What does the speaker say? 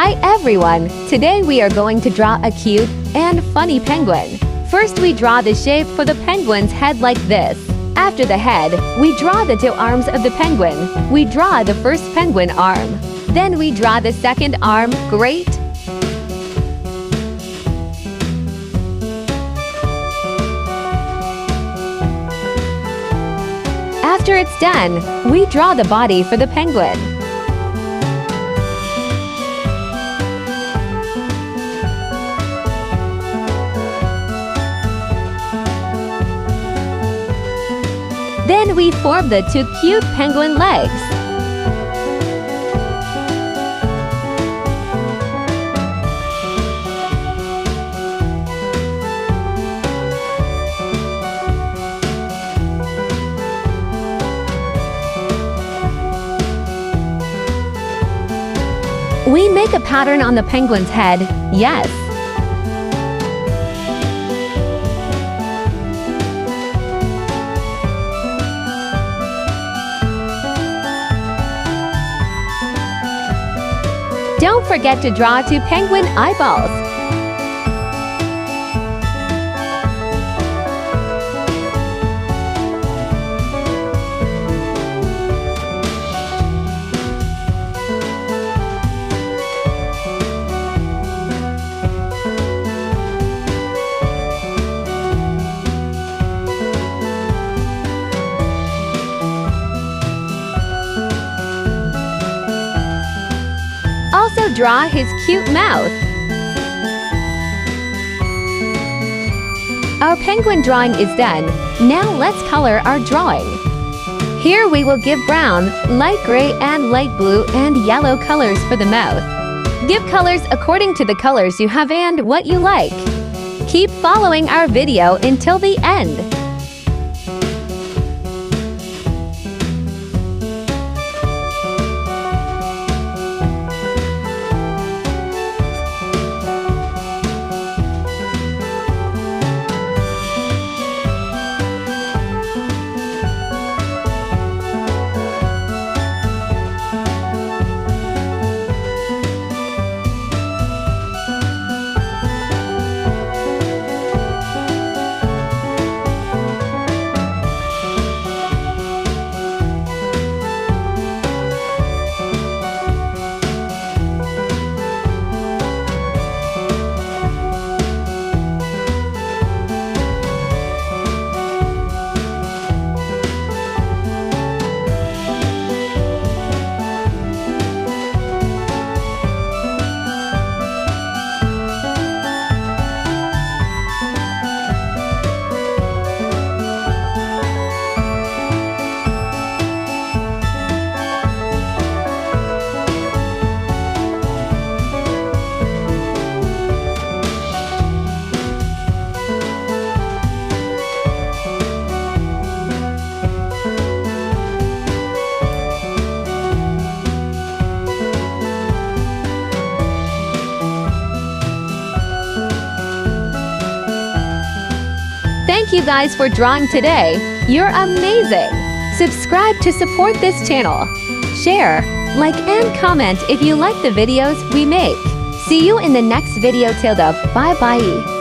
Hi everyone! Today we are going to draw a cute and funny penguin. First we draw the shape for the penguin's head like this. After the head, we draw the two arms of the penguin. We draw the first penguin arm. Then we draw the second arm. Great! After it's done, we draw the body for the penguin. Then we form the two cute penguin legs. We make a pattern on the penguin's head. Yes. Don't forget to draw two penguin eyeballs. Also draw his cute mouth. Our penguin drawing is done. Now let's color our drawing. Here we will give brown, light gray and light blue and yellow colors for the mouth. Give colors according to the colors you have and what you like. Keep following our video until the end. Thank you guys for drawing today. You're amazing! Subscribe to support this channel. Share, like and comment if you like the videos we make. See you in the next video. Till then, bye bye.